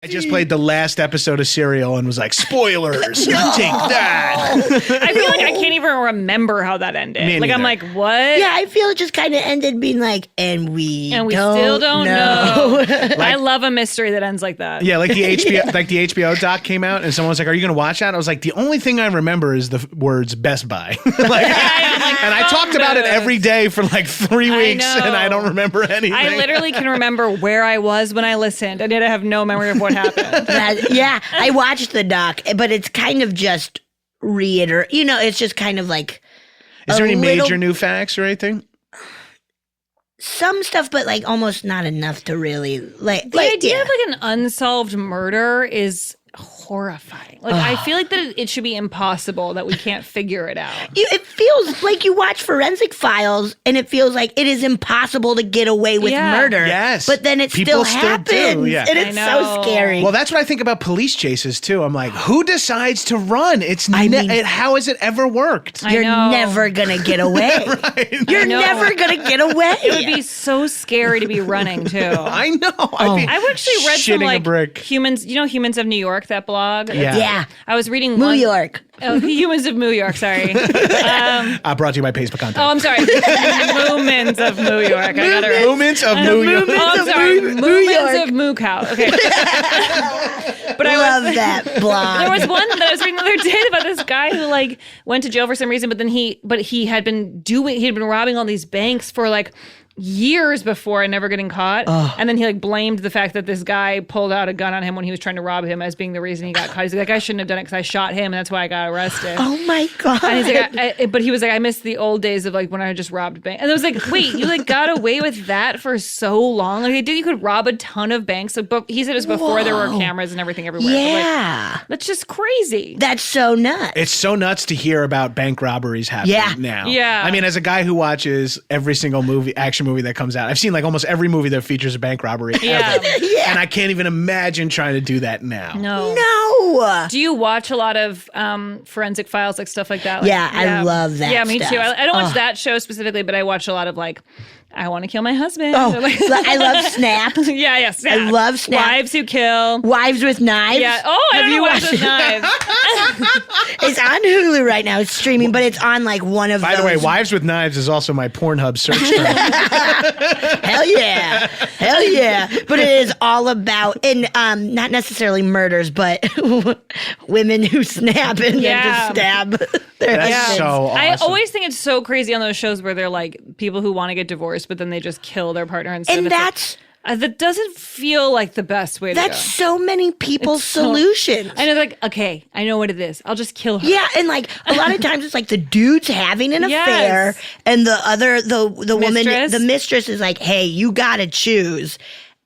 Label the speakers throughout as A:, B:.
A: I just played the last episode of Serial and was like, spoilers, take that.
B: I feel like I can't even remember how that ended.
A: Me
B: Like, I'm
A: neither.
B: like, what?
C: Yeah, I feel it just kind of ended being like, and we
B: still don't know.
A: Like-
B: I love a mystery that ends like that.
A: Yeah, like the HBO doc came out and someone was like, are you going to watch that? I was like, the only thing I remember is the words Best Buy. And I talked about it every day for like 3 weeks and I don't remember anything.
B: I literally can remember where I was when I listened, and yet I have no memory of what happened.
C: Yeah, I watched the doc, but it's kind of just it's just kind of like.
A: Is there any major new facts or anything?
C: Some stuff, but like almost not enough to really like.
B: The idea of like an unsolved murder is horrifying. Like, I feel like that it should be impossible that we can't figure it out.
C: It feels like you watch Forensic Files and it feels like it is impossible to get away with murder.
A: Yes.
C: But then it
A: People
C: still
A: still
C: happens.
A: do, yeah.
C: And it's so scary.
A: Well, that's what I think about police chases too. I'm like, who decides to run? How has it ever worked?
C: You're never going to get away.
A: Right.
C: You're never going to get away.
B: It would be so scary to be running too.
A: I know.
B: I've actually read some
A: shitting a
B: like
A: brick.
B: Humans, Humans of New York, that blog?
C: Yeah.
B: I was reading
C: New York.
B: Oh, Humans of New York, sorry.
A: Brought to you by Facebook Content.
B: Oh, I'm sorry. Moments of New York. I got it right.
A: Moments of New York.
B: Oh, I'm sorry. Movements of Moo Cow. Okay. But I
C: love that blog.
B: There was one that I was reading the other day about this guy who like went to jail for some reason, but he had been robbing all these banks for like years before and never getting caught. And then he like blamed the fact that this guy pulled out a gun on him when he was trying to rob him as being the reason he got caught. He's like, I shouldn't have done it because I shot him and that's why I got arrested.
C: Oh my God.
B: And he's like, but he was like, I miss the old days of like when I just robbed banks. And I was like, wait, you like got away with that for so long? Like you could rob a ton of banks. But he said it was before there were cameras and everything everywhere.
C: Yeah.
B: Like, that's just crazy.
C: That's so nuts.
A: It's so nuts to hear about bank robberies happening now.
B: Yeah.
A: I mean, as a guy who watches every single action movie that comes out, I've seen like almost every movie that features a bank robbery ever. And I can't even imagine trying to do that now.
C: No.
B: Do you watch a lot of Forensic Files, like stuff like that? Like,
C: I love that.
B: Yeah, me
C: stuff.
B: too. I don't watch that show specifically, but I watch a lot of like, I want to kill my husband.
C: Oh, I love Snapped.
B: Yeah, Snapped.
C: I love Snapped.
B: Wives Who Kill.
C: Wives with Knives.
B: Yeah. Oh, I don't know Wives with Knives.
C: It's on Hulu right now. It's streaming, but it's on like one of
A: By the way, Wives with Knives is also my Pornhub search term.
C: Hell yeah. Hell yeah. But it is all about, and not necessarily murders, but women who snap and then just stab their
A: That's
C: husbands.
A: so awesome.
B: I always think it's so crazy on those shows where they're like people who want to get divorced, but then they just kill their partner instead.
C: And
B: It's
C: that's...
B: that doesn't feel like the best way to go.
C: That's so many people's solutions.
B: And it's like, okay, I know what it is. I'll just kill her.
C: Yeah, and like a lot of times it's like the dude's having an affair and the woman, the mistress is like, hey, you gotta choose.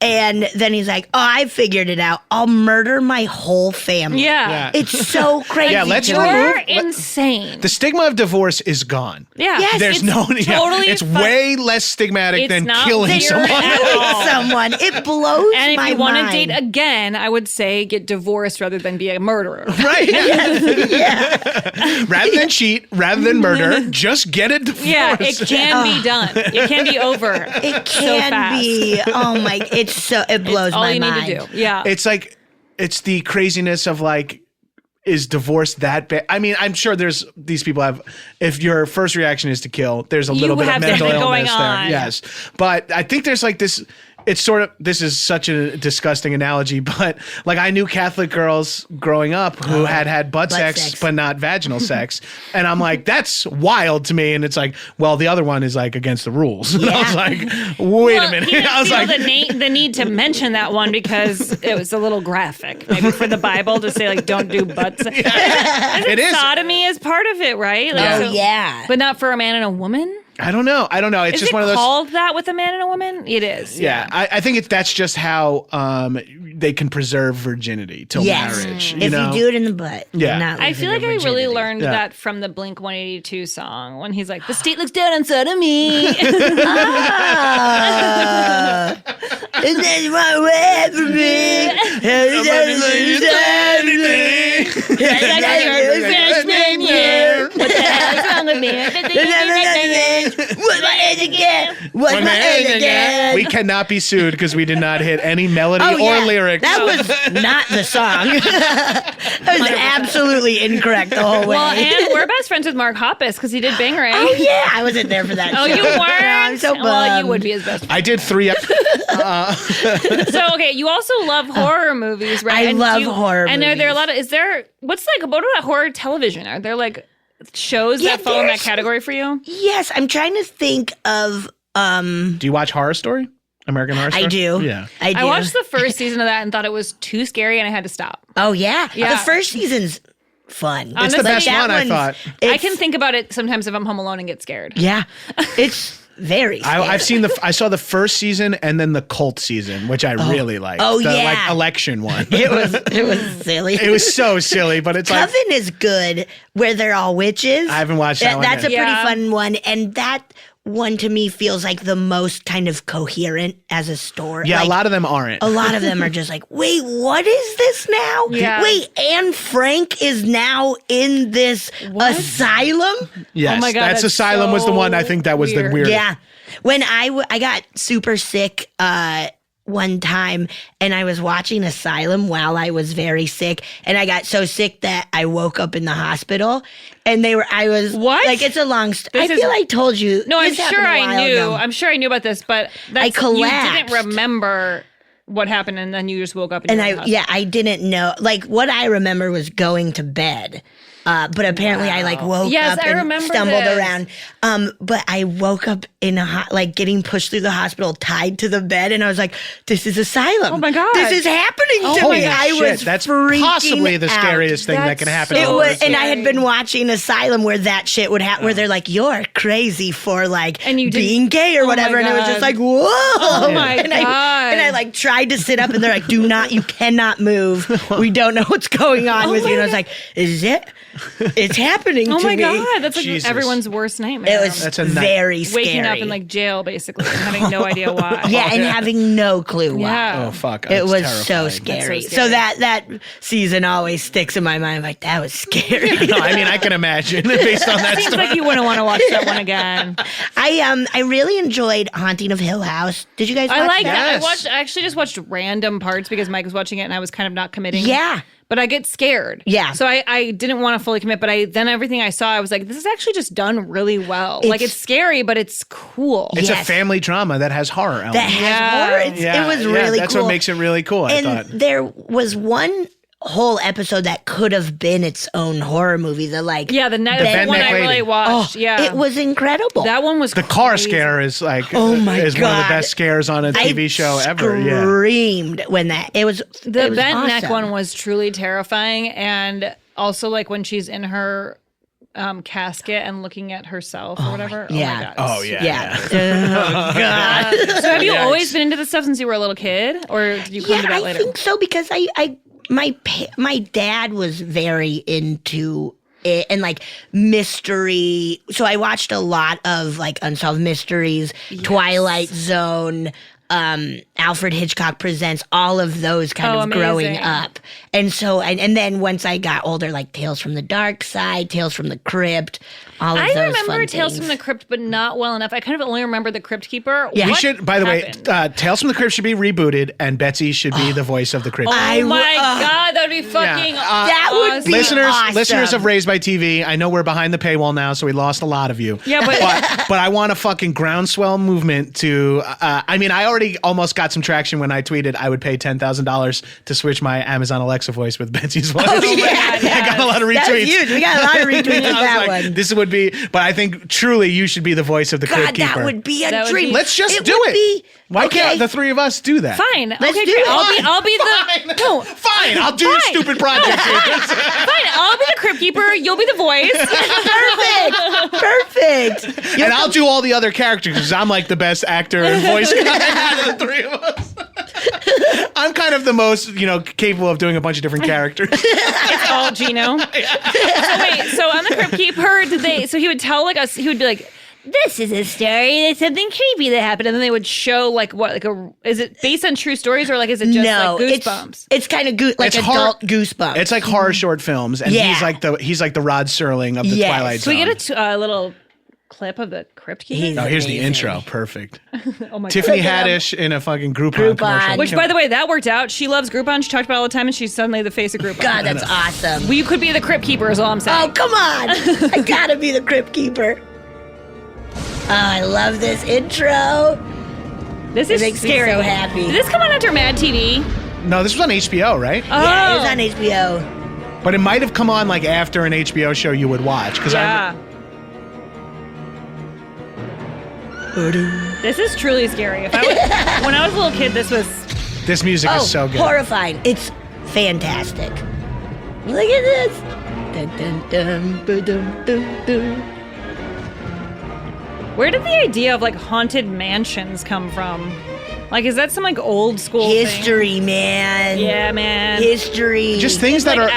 C: And then he's like, oh, I figured it out. I'll murder my whole family.
B: Yeah.
C: It's so crazy.
A: Yeah, let's
B: You're insane.
A: The stigma of divorce is gone.
B: Yeah.
C: Yes,
A: There's
B: totally
A: it's way less stigmatic
B: It's
A: than
B: not
A: killing
B: weird
A: someone.
B: at all.
C: Someone. It blows
B: And if
C: my
B: you want to
C: mind.
B: date again, I would say get divorced rather than be a murderer.
A: Right.
C: Yeah.
A: Rather than cheat, rather than murder, just get a divorce.
B: Yeah, it can be done. It can be over.
C: It
B: so
C: can
B: fast.
C: be. Oh my! It blows
B: All
C: my
B: you
C: mind.
B: need to do. Yeah.
A: It's like, it's the craziness of like, is divorce that bad? I mean, I'm sure there's these people have, if your first reaction is to kill, there's a little bit of
B: have
A: mental
B: something
A: illness
B: going on.
A: there. Yes. But I think there's like this, it's sort of, this is such a disgusting analogy, but like I knew Catholic girls growing up who had butt sex, but not vaginal sex. And I'm like, that's wild to me. And it's like, well, the other one is like against the rules. And I was like, wait a minute.
B: He didn't
A: I was
B: feel
A: like,
B: the need to mention that one because it was a little graphic. Maybe for the Bible to say like, don't do butt sex.
A: it is.
B: Sodomy is part of it, right? Like,
C: yeah.
B: But not for a man and a woman?
A: I don't know. It's
B: Is
A: just
B: it
A: one of those.
B: called that with a man and a woman? It is.
A: Yeah, I think that's just how they can preserve virginity till marriage.
C: If you do it in the butt.
A: Yeah.
C: Not
B: I feel like I really learned that from the Blink 182 song when he's like, the state looks down on sodomy.
C: And that's my way for me. Freshman year.
B: What the hell's wrong
C: What's my age again? What's my age again?
A: We cannot be sued because we did not hit any melody or lyrics.
C: That was not the song. That was absolutely incorrect the whole way.
B: Well, and we're best friends with Mark Hoppus because he did Bangarang.
C: Oh yeah, I wasn't there for that.
B: Oh,
C: show.
B: you weren't?
C: No, I'm so bummed.
B: Well, you would be his best friend.
A: I did 3.
B: So, okay, you also love horror movies, right?
C: I love horror
B: and
C: movies.
B: are there a lot of, what about horror television? Are there like shows that fall in that category for you?
C: Yes, I'm trying to think of.
A: Do you watch Horror Story? American Horror Story?
C: I do.
A: Yeah.
C: I do.
B: I watched the first season of that and thought it was too scary and I had to stop.
C: Oh yeah.
B: Yeah.
C: The first season's fun.
A: It's
B: Honestly,
A: the best
C: that
A: one, I
C: one's-
A: thought.
B: I can think about it sometimes if I'm home alone and get scared.
C: Yeah, it's very. Scary.
A: I've seen I saw the first season and then the cult season, which I really liked.
C: Oh,
A: the,
C: yeah.
A: like election one.
C: It was silly.
A: It was so silly, but it's like
C: Coven is good, where they're all witches.
A: I haven't watched that one
C: That's
A: yet.
C: a pretty
B: Yeah.
C: fun one, and that one to me feels like the most kind of coherent as a story.
A: yeah,
C: Like,
A: a lot of them aren't.
C: a lot of them are just like, wait, what is this now?
B: Yeah.
C: Wait, Anne Frank is now in this asylum?
A: Yes,
B: Oh my God,
A: that's
B: that's
A: Asylum was the one I think that was the
B: weird.
A: weirdest.
C: Yeah. When I got super sick one time, and I was watching Asylum while I was very sick, and I got so sick that I woke up in the hospital, and I was
B: What?
C: like, it's a long
B: This
C: I
B: is-
C: feel I told you.
B: No, I'm
C: This
B: sure
C: happened a
B: I
C: while
B: knew.
C: ago.
B: I'm sure I knew about this, but you
C: collapsed.
B: didn't remember what happened and then you just woke up and you were in the hospital.
C: I didn't know. Like, what I remember was going to bed. But apparently I like woke
B: Yes,
C: up
B: I
C: and
B: remember
C: stumbled
B: this.
C: around. But I woke up in like getting pushed through the hospital, tied to the bed, and I was like, "This is Asylum.
B: Oh my God.
C: this is happening to
A: Holy
C: me." I
A: shit,
C: was
A: that's
C: freaking
A: possibly the
C: out.
A: scariest thing that
B: That's
A: can happen.
B: so
C: It
A: to
C: was,
A: us.
C: and I had
B: scary.
C: been watching Asylum where that shit would happen, where they're like, "You're crazy for like
B: And you didn't-
C: being gay or
B: Oh my
C: whatever," and it was
B: God.
C: just like, "Whoa!"
B: Oh my
C: and
B: God.
C: I like tried to sit up, and they're like, "Do not, you cannot move. We don't know what's going on with you." And I was like, "Is it? It's happening
B: Oh
C: to
B: my
C: me."
B: God, that's like
A: Jesus.
B: everyone's worst nightmare.
C: It was
A: That's a
C: very scary.
B: waking up in like jail basically and having no idea why.
C: yeah, and having no clue why.
B: Yeah.
A: Oh fuck!
C: It
A: That's
C: was
A: terrifying.
C: so
B: That's
C: scary.
B: so
C: So
B: scary.
C: that season always sticks in my mind. I'm like, that was scary.
A: No, I mean I can imagine based on that
B: Seems
A: story.
B: like you wouldn't want to watch that one again.
C: I really enjoyed Haunting of Hill House. Did you guys watch
B: I like
C: that?
B: that. I actually just watched random parts because Mike was watching it and I was kind of not committing.
C: Yeah.
B: But I get scared.
C: Yeah.
B: So I didn't want to fully commit, but then everything I saw, I was like, this is actually just done really well. Like it's scary, but it's cool.
A: It's
C: Yes.
A: a family drama that has horror elements.
C: That has
B: Yeah.
C: horror. It was really
A: that's
C: cool.
A: what makes it really cool. I
C: and
A: thought.
C: there was one whole episode that could have been its own horror movie. The
B: Yeah, the
A: Bent
B: one
A: Neck
B: I
A: Lady.
B: really watched. yeah.
C: it was incredible.
B: That one was
A: The car
B: crazy.
A: scare is like
C: Oh my
A: is one of the
C: God.
A: best scares on a TV show ever. Yeah.
C: Screamed when it was
B: The
C: it was
B: bent neck
C: awesome.
B: one was truly terrifying, and also like when she's in her casket and looking at herself or whatever.
C: yeah.
B: Oh my God.
A: Oh yeah.
C: Yeah. Oh God.
B: So have you
A: Yikes.
B: always been into this stuff since you were a little kid, or did you come to that
C: I
B: later?
C: think so because my dad was very into it and like mystery. So I watched a lot of like Unsolved Mysteries, Twilight Zone, Alfred Hitchcock Presents, all of those kind of growing
B: amazing.
C: up. And so, and then once I got older, like Tales from the Dark Side, Tales from the Crypt, all of
B: I
C: those
B: remember
C: fun
B: Tales
C: things.
B: from the Crypt, but not well enough. I kind of only remember the Crypt Keeper.
C: Yeah.
A: We
B: What
A: should, by the
B: happened?
A: way, Tales from the Crypt should be rebooted, and Betsy should be the voice of the Crypt.
B: Oh my
C: w-
B: God, that would be fucking
C: That would
B: awesome.
C: be
A: Listeners,
C: awesome.
A: listeners of Raised by TV, I know we're behind the paywall now, so we lost a lot of you.
B: Yeah, but
A: But I want a fucking groundswell movement to. I mean, I already almost got some traction when I tweeted I would pay $10,000 to switch my Amazon Alexa voice with Betsy's voice.
C: Oh, yeah.
A: I got a lot of retweets.
C: That was huge. We got a lot of retweets of
A: I was
C: that
A: like,
C: one.
A: this would be, but I think truly you should be the voice of the
C: God,
A: Crypt
C: that
A: Keeper.
C: would be a
B: That would
C: dream.
B: be-
A: Let's just
C: It
A: do
C: would
A: it.
C: be-
A: Why
C: okay.
A: can't the three of us do that?
B: fine.
C: Let's
B: okay,
C: do
B: great.
C: it.
B: I'll be the no.
A: Fine, I'll do your
B: Fine.
A: stupid project.
B: Fine, I'll be the Crypt Keeper. You'll be the voice.
C: Perfect.
A: And I'll do all the other characters because I'm like the best actor and voice guy out of the three of us. I'm kind of the most, capable of doing a bunch of different characters.
B: It's all Gino. So wait, so on the Crypt Keeper, so he would tell like us, he would be like, this is a story. There's something creepy that happened, and then they would show is it based on true stories or like is it just like Goosebumps?
C: It's kind of adult Goosebumps.
A: It's like horror short films, and he's like the Rod Serling of the Twilight Zone.
B: So we get a little clip of the Crypt Keeper.
A: Here's the intro. Perfect.
B: Oh my
A: Tiffany
B: God.
A: Haddish in a fucking Groupon commercial.
B: Which, by the way, that worked out. She loves Groupon. She talked about it all the time, and she's suddenly the face of Groupon.
C: God, that's awesome.
B: Well, you could be the Crypt Keeper, is all I'm saying.
C: Oh, come on. I gotta be the Crypt Keeper. Oh, I love this intro.
B: This is scary.
C: Me so happy.
B: Did this come on after Mad TV?
A: No, this was on HBO, right?
B: Oh.
C: Yeah, it was on HBO.
A: But it might have come on like after an HBO show you would watch.
B: This is truly scary. When I was a little kid,
A: this music is so good.
C: Horrifying. It's fantastic. Look at this. Dun, dun, dun, ba-dum, dum, dum.
B: Where did the idea of like haunted mansions come from? Like, is that some like old school
C: history, man?
B: Yeah, man.
C: History.
A: Just things that are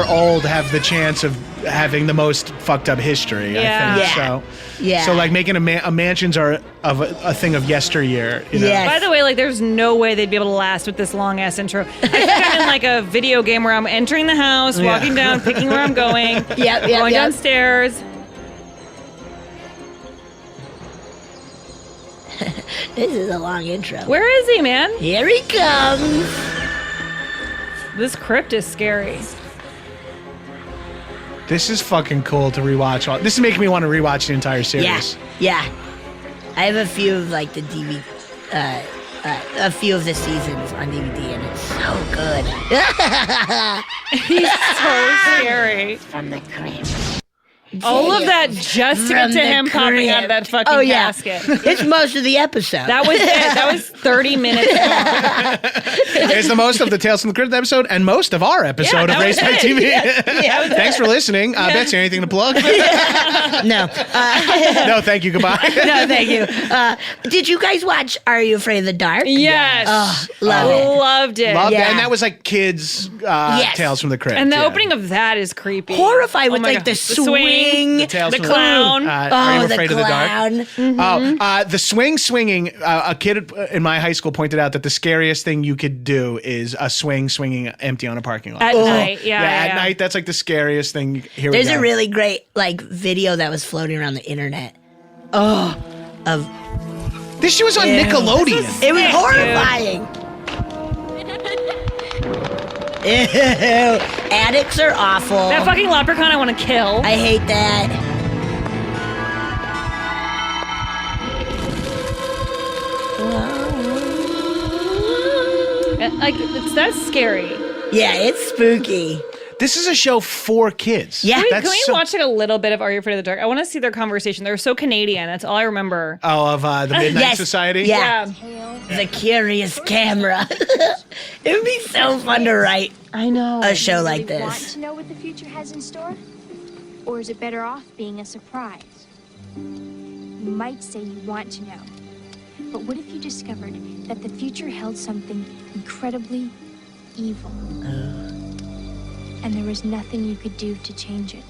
A: old have the chance of having the most fucked up history.
B: Yeah.
A: I think.
C: Yeah.
A: So like making a mansions are of a thing of yesteryear. You know?
C: Yes.
B: By the way, like, there's no way they'd be able to last with this long ass intro. I think I'm in like a video game where I'm entering the house, walking down, picking where I'm going, going downstairs.
C: This is a long intro.
B: Where is he, man?
C: Here he comes.
B: This crypt is scary.
A: This is fucking cool to rewatch. This is making me want to rewatch the entire series.
C: Yeah. I have a few of like the DVD, a few of the seasons on DVD, and it's so good.
B: He's so scary.
C: From the crypt.
B: All of that just to get to him popping out of that fucking casket.
C: It's most of the episode.
B: That was it. That was 30 minutes long.
A: It's the most of the Tales from the Crypt episode and most of our episode of Raised by TV. Thanks for listening. Betsy, anything to plug?
C: No.
A: No, thank you. Goodbye.
C: No, thank you. Did you guys watch Are You Afraid of the Dark?
B: Yes.
C: Loved it.
B: Loved it.
A: And that was like kids' Tales from the Crypt.
B: And the opening of that is creepy.
C: Horrifying with like the swing.
B: The clown.
A: Are You Afraid of the Dark?
C: Mm-hmm.
A: The swinging. A kid in my high school pointed out that the scariest thing you could do is a swinging empty on a parking lot.
B: At night,
A: at night, that's like the scariest thing.
C: There's a really great like video that was floating around the internet.
A: This shit was on Nickelodeon.
C: It was horrifying. Ew. Addicts are awful.
B: That fucking leprechaun I want to kill.
C: I hate that.
B: That's scary.
C: Yeah, it's spooky.
A: This is a show for kids.
C: Yeah.
B: Can we watch like a little bit of Are You Afraid of the Dark? I want to see their conversation. They're so Canadian. That's all I remember.
A: Oh, of the Midnight Society?
C: Yeah. The Curious Camera. It would be so fun to write a show like this.
D: Want to know what the future has in store? Or is it better off being a surprise? You might say you want to know. But what if you discovered that the future held something incredibly evil? And there was nothing you could do to change it.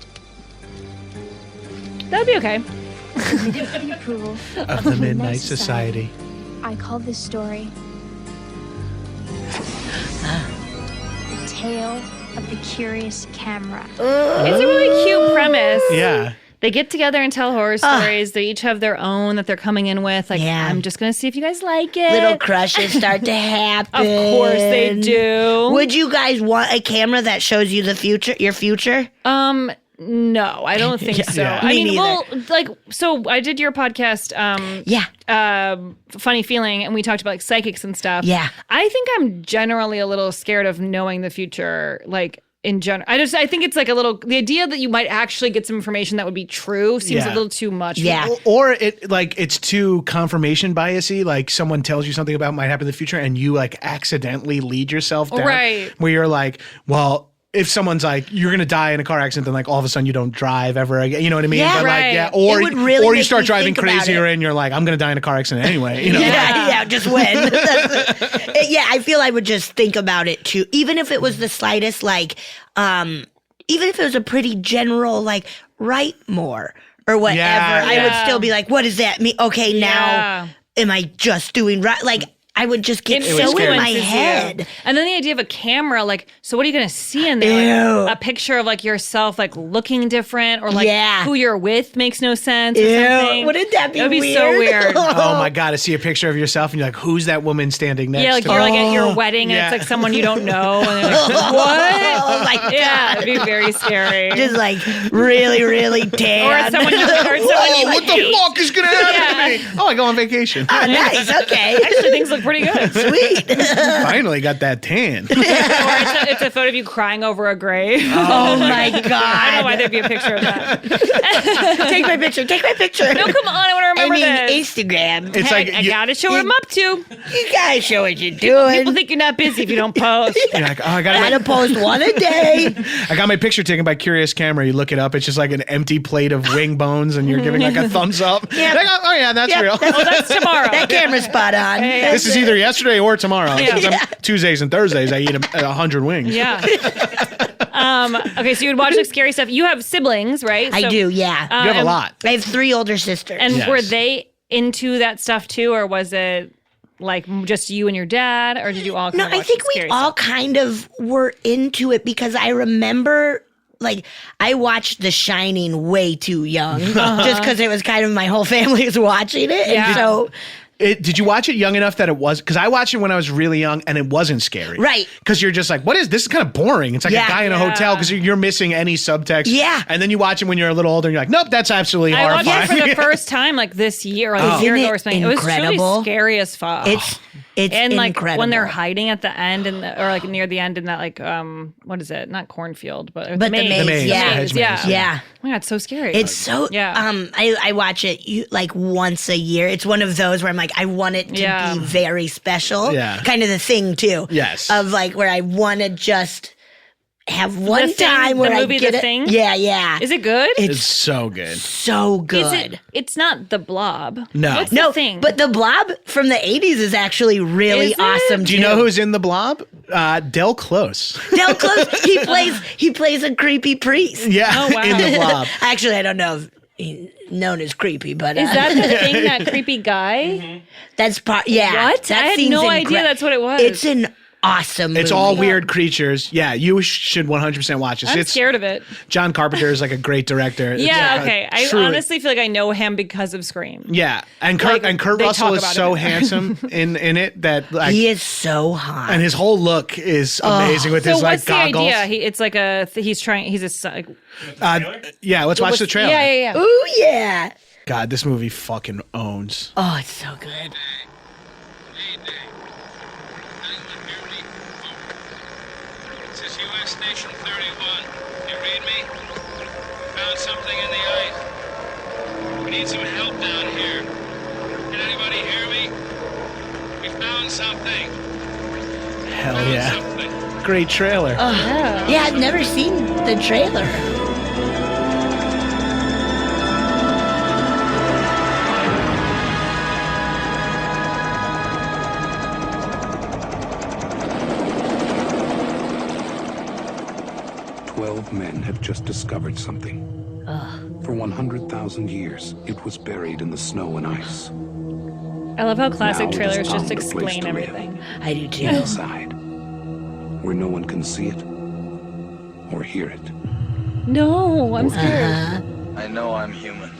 B: That'd be okay.
D: With the approval
A: Of the Midnight Society.
D: I call this story The Tale of the Curious Camera.
B: It's a really cute premise.
A: Yeah.
B: They get together and tell horror stories. They each have their own that they're coming in with. Like, I'm just going to see if you guys like it.
C: Little crushes start to happen.
B: Of course they do.
C: Would you guys want a camera that shows you the future, your future?
B: No, I don't think so.
A: Yeah.
B: I
C: Me
B: mean,
C: neither.
B: so I did your podcast, Funny Feeling, and we talked about like psychics and stuff.
C: Yeah.
B: I think I'm generally a little scared of knowing the future, like in general. I think it's like the idea that you might actually get some information that would be true seems a little too much.
C: Yeah.
A: Or it's too confirmation biasy. Like someone tells you something about might happen in the future and you like accidentally lead yourself down.
B: Right.
A: Where you're like, well, if someone's like, you're going to die in a car accident, then like all of a sudden you don't drive ever again. You know what I mean?
C: Yeah,
A: but
B: right.
A: Like, or,
C: It would really
A: or you
C: make
A: start
C: me
A: driving
C: think about
A: crazier
C: it.
A: and you're like, I'm going to die in a car accident anyway. You know?
C: Yeah, just when. I feel I would just think about it too. Even if it was the slightest, like, even if it was a pretty general, like, write more. or whatever, I would
B: Yeah.
C: still be like, what does that mean? Okay, now
B: Yeah.
C: am I just doing right? Like, I would just get
B: It
C: so in my
B: influences you.
C: head.
B: And then the idea of a camera, like, so what are you going to see in there?
C: Ew.
B: Like, a picture of like yourself, like looking different, or like
C: Yeah.
B: who you're with makes no sense. Or
C: Ew.
B: something.
C: Wouldn't that be
B: That'd be
C: weird?
B: so weird.
A: Oh my God, to see a picture of yourself and you're like, who's that woman standing next
B: Yeah, like
A: to
B: you're
A: me?
B: like at your wedding and
A: Yeah.
B: it's like someone you don't know, and they're like, what?
C: Oh my God.
B: Yeah, it'd be very scary.
C: Just like really, really tan.
B: or someone you
A: Oh, what the
B: hate.
A: fuck is gonna happen
B: Yeah.
A: to me? Oh, I go on vacation.
C: Oh, nice. Okay.
B: Actually, things look pretty good.
C: Sweet.
A: Finally got that tan.
B: Or it's a photo of you crying over a grave.
C: Oh my God.
B: I don't know why there'd be a picture of that.
C: Take my picture. Take my picture.
B: No, come on, I want to
C: I
B: remember
C: mean,
B: this.
C: Instagram.
A: It's
B: Hey,
A: like
B: I
A: you-
B: gotta show what I'm up to.
C: You guys show what you're doing.
B: People think you're not busy if you don't post.
A: You're like, oh, I
C: Gotta post one a day.
A: got my picture taken by Curious Camera. You look it up. It's just like an empty plate of wing bones, and you're giving like a thumbs up.
C: Yep.
A: Like, oh yeah, that's
C: Yep,
A: real.
B: Oh, that's tomorrow.
C: That camera's spot on.
B: Yeah.
A: This is either yesterday or tomorrow.
B: Yeah.
A: Since I'm Tuesdays and Thursdays, I eat 100 wings.
B: Yeah. Okay, so you would watch like scary stuff. You have siblings, right?
C: I
B: So-
C: do, yeah.
A: You have a lot.
C: I have 3 older sisters.
B: And
A: Yes.
B: were they into that stuff too, or was it like just you and your dad, or did you all? Kind
C: no,
B: of
C: I
B: watch
C: think
B: the
C: we
B: scary
C: all
B: stuff?
C: kind of were into it because I remember. Like, I watched The Shining way too young, just because it was kind of my whole family was watching it.
B: Yeah.
C: And so,
A: Did you watch it young enough that it was? Because I watched it when I was really young, and it wasn't scary.
C: Right.
A: Because you're just like, what is this? Is kind of boring. It's like
C: Yeah.
A: a guy in a
B: Yeah.
A: hotel because you're missing any subtext.
C: Yeah.
A: And then you watch it when you're a little older, and you're like, nope, that's absolutely
B: I watched
A: horrifying.
B: it for the first time like this year or the
C: Oh.
B: year ago
C: Isn't
B: or
C: it
B: something. It was
C: incredible?
B: truly scary as fuck.
C: it's
B: and like
C: incredible.
B: when they're hiding at the end and or like near the end in that like what is it? Not cornfield, but
C: the maze,
A: maze,
C: yeah.
A: the hedge maze,
B: yeah.
C: Yeah.
B: Oh my god, it's so scary.
C: It's so
B: Yeah.
C: I watch it like once a year. It's one of those where I'm like I want it to
B: Yeah.
C: be very special.
A: Yeah.
C: Kind of the thing too.
A: Yes.
C: Of like where I want to just have one
B: Thing,
C: time
B: the
C: where
B: movie
C: I get
B: The
C: it.
B: Thing?
C: Yeah, yeah.
B: Is it good?
A: It's so good.
C: so
B: Is
C: good.
B: it? It's not The Blob.
A: No.
B: What's
C: No,
B: the thing?
C: but the Blob from the 80s is actually really
B: Is it?
C: awesome.
A: Do you know who's in the Blob? Del Close.
C: Del Close? He plays a creepy priest.
A: Yeah,
B: Oh, wow.
A: in the Blob.
C: Actually, I don't know if he's known as creepy, but
B: is that the thing? That creepy guy?
C: that's part. Yeah,
B: What?
C: that
B: I had
C: scene's
B: no idea that's what it was.
C: It's an awesome.
A: It's
C: movie.
A: all weird creatures. Yeah, you should 100% watch this.
B: I'm
A: It's
B: scared of it.
A: John Carpenter is like a great director. It's
B: Yeah,
A: like a
B: okay. I
A: truly-
B: honestly feel like I know him because of Scream.
A: Yeah, and Kurt
B: Like,
A: Kurt
B: they
A: Russell
B: talk
A: is
B: about
A: so
B: him.
A: handsome in it that like,
C: He is so hot.
A: and his whole look is amazing with
B: So
A: his like
B: what's the
A: goggles.
B: idea? It's like he's a like,
A: Yeah, let's watch the trailer.
B: Yeah.
C: Ooh yeah.
A: God, this movie fucking owns.
C: Oh, it's so good.
E: This is U.S. Station 31. You read me? Found something in the ice. We need some help down here. Can anybody hear me? We found something.
A: Hell
E: Found
A: yeah,
E: something.
A: great trailer.
C: Yeah, I've never seen the trailer.
F: Men have just discovered something. For 100,000 years, it was buried in the snow and ice.
B: I love how classic
F: Now it
B: trailers
F: is
B: just
F: found a place
B: explain
F: to live.
B: everything.
C: I do too.
F: Inside, where no one can see it or hear it.
B: No, I'm scared.
G: I know I'm human.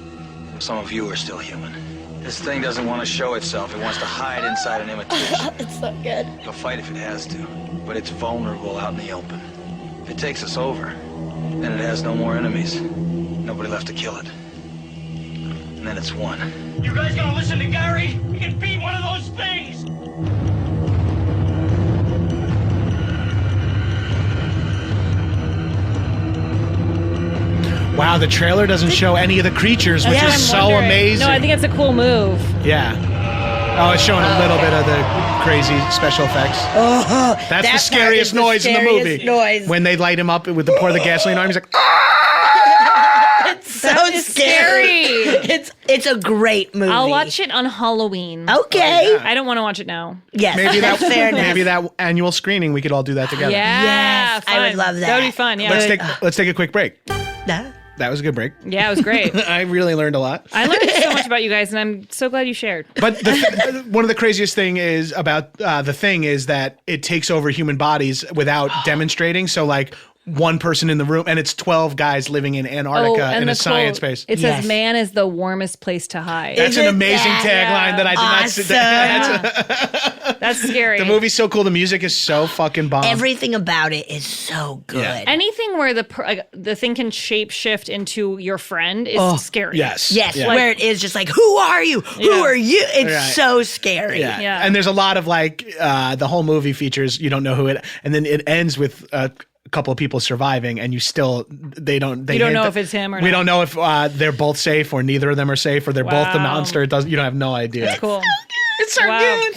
G: Some of you are still human. This thing doesn't want to show itself. It wants to hide inside an imitation.
C: It's so good.
G: It'll fight if it has to, but it's vulnerable out in the open. If it takes us over, then it has no more enemies. Nobody left to kill it. And then it's won.
E: You guys gonna listen to Gary? He can beat one of those things!
A: Wow, the trailer doesn't show any of the creatures, which
B: Yeah,
A: is
B: I'm
A: so
B: wondering.
A: amazing.
B: No, I think it's a cool move.
A: Yeah. Oh, it's showing a little bit of the crazy special effects.
C: Oh,
A: That's
C: that
A: the
C: part
A: scariest
C: is the
A: noise in the
C: scariest
A: movie.
C: Noise.
A: When they light him up with the pour the gasoline on him, he's like, "Ah!"
C: so
B: is
C: scary. It's a great movie.
B: I'll watch it on Halloween.
C: Okay.
B: I don't want to watch it now.
C: Yes,
A: Maybe
C: that's
A: that
C: fair enough.
A: maybe that annual screening we could all do that together.
B: Yeah,
C: Yes, I would
B: fun.
C: love that.
B: That would be fun. Yeah.
A: Let's take a quick break.
C: Nah.
A: That was a good break.
B: Yeah, it was great.
A: I really learned a lot.
B: I learned so much about you guys, and I'm so glad you shared.
A: But one of the craziest thing is about the thing is that it takes over human bodies without demonstrating. So like one person in the room, and it's 12 guys living in Antarctica in a science base.
B: It says, "Man is the warmest place to hide."
A: That's an amazing tagline that I did not see.
B: That's scary.
A: The movie's so cool. The music is so fucking bomb.
C: Everything about it is so good.
A: Yeah.
B: Anything where the thing can shape shift into your friend is scary.
A: Yes.
C: Yes,
A: Yeah.
C: where it is just like, who are you? Who are you? It's so scary.
A: Yeah. And there's a lot of like the whole movie features you don't know who it, and then it ends with a couple of people surviving, and you don't know
B: if it's him or
A: we
B: not.
A: don't know if they're both safe or neither of them are safe or they're both the monster. You don't have no idea.
B: That's cool.
A: It's so good.